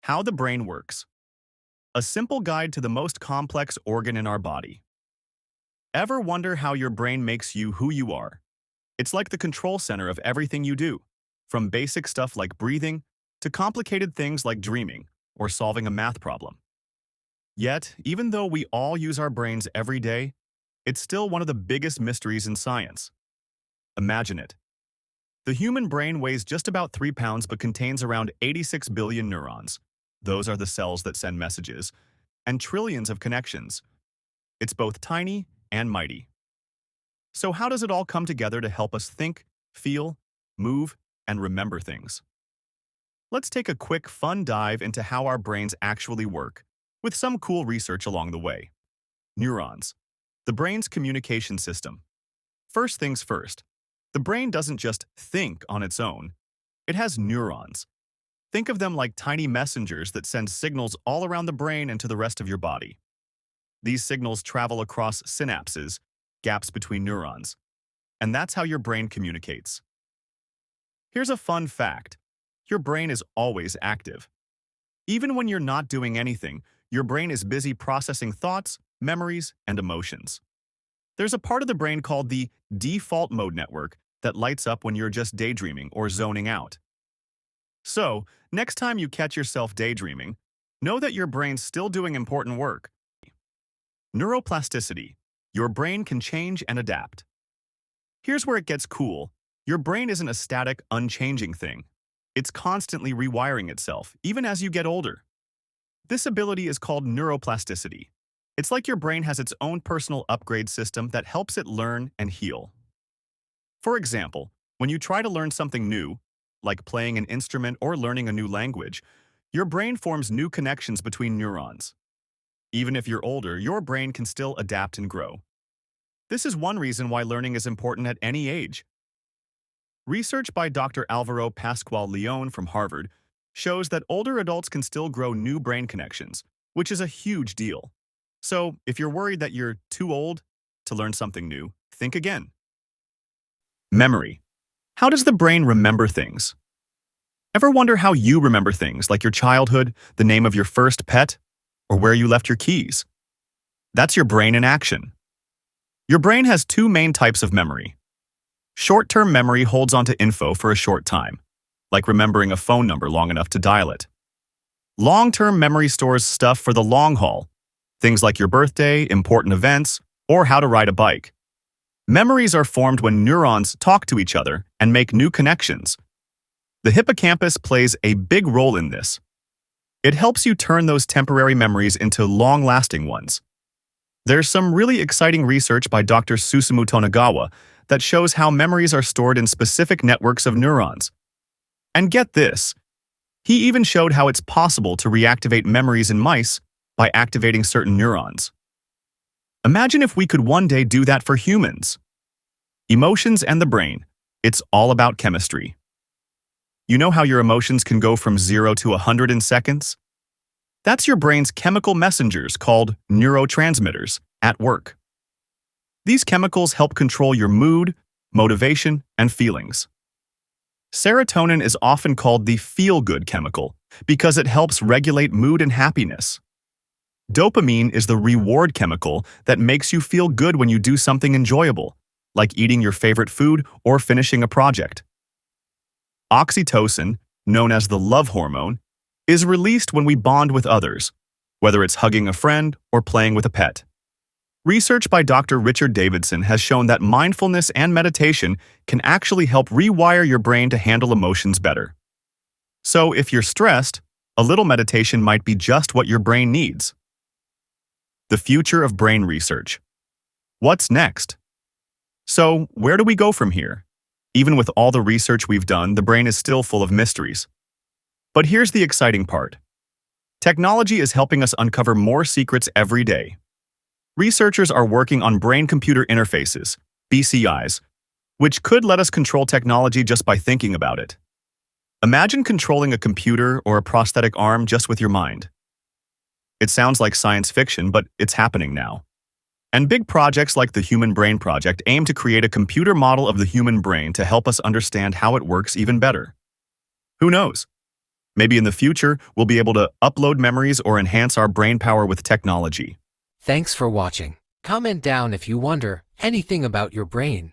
How the brain works. A simple guide to the most complex organ in our body. Ever wonder how your brain makes you who you are? It's like the control center of everything you do, from basic stuff like breathing to complicated things like dreaming or solving a math problem. Yet, even though we all use our brains every day, it's still one of the biggest mysteries in science. Imagine it. The human brain weighs just about 3 pounds but contains around 86 billion neurons. Those are the cells that send messages, and trillions of connections. It's both tiny and mighty. So how does it all come together to help us think, feel, move, and remember things? Let's take a quick, fun dive into how our brains actually work, with some cool research along the way. Neurons, the brain's communication system. First things first, the brain doesn't just think on its own. It has neurons. Think of them like tiny messengers that send signals all around the brain and to the rest of your body. These signals travel across synapses, gaps between neurons, and that's how your brain communicates. Here's a fun fact. Your brain is always active. Even when you're not doing anything, your brain is busy processing thoughts, memories, and emotions. There's a part of the brain called the default mode network that lights up when you're just daydreaming or zoning out. So, next time you catch yourself daydreaming, know that your brain's still doing important work. Neuroplasticity. Your brain can change and adapt. Here's where it gets cool. Your brain isn't a static, unchanging thing. It's constantly rewiring itself, even as you get older. This ability is called neuroplasticity. It's like your brain has its own personal upgrade system that helps it learn and heal. For example, when you try to learn something new, like playing an instrument or learning a new language, your brain forms new connections between neurons. Even if you're older, your brain can still adapt and grow. This is one reason why learning is important at any age. Research by Dr. Alvaro Pascual Leon from Harvard shows that older adults can still grow new brain connections, which is a huge deal. So, if you're worried that you're too old to learn something new, think again. Memory. How does the brain remember things? Ever wonder how you remember things, like your childhood, the name of your first pet, or where you left your keys? That's your brain in action. Your brain has two main types of memory. Short-term memory holds onto info for a short time, like remembering a phone number long enough to dial it. Long-term memory stores stuff for the long haul, things like your birthday, important events, or how to ride a bike. Memories are formed when neurons talk to each other and make new connections. The hippocampus plays a big role in this. It helps you turn those temporary memories into long-lasting ones. There's some really exciting research by Dr. Susumu Tonegawa that shows how memories are stored in specific networks of neurons. And get this, he even showed how it's possible to reactivate memories in mice by activating certain neurons. Imagine if we could one day do that for humans. Emotions and the brain. It's all about chemistry. You know how your emotions can go from 0 to 100 in seconds? That's your brain's chemical messengers called neurotransmitters at work. These chemicals help control your mood, motivation, and feelings. Serotonin is often called the feel-good chemical because it helps regulate mood and happiness. Dopamine is the reward chemical that makes you feel good when you do something enjoyable, like eating your favorite food or finishing a project. Oxytocin, known as the love hormone, is released when we bond with others, whether it's hugging a friend or playing with a pet. Research by Dr. Richard Davidson has shown that mindfulness and meditation can actually help rewire your brain to handle emotions better. So if you're stressed, a little meditation might be just what your brain needs. The future of brain research. What's next? So, where do we go from here? Even with all the research we've done, the brain is still full of mysteries. But here's the exciting part. Technology is helping us uncover more secrets every day. Researchers are working on brain-computer interfaces, BCIs, which could let us control technology just by thinking about it. Imagine controlling a computer or a prosthetic arm just with your mind. It sounds like science fiction, but it's happening now. And big projects like the Human Brain Project aim to create a computer model of the human brain to help us understand how it works even better. Who knows? Maybe in the future, we'll be able to upload memories or enhance our brain power with technology. Thanks for watching. Comment down if you wonder anything about your brain.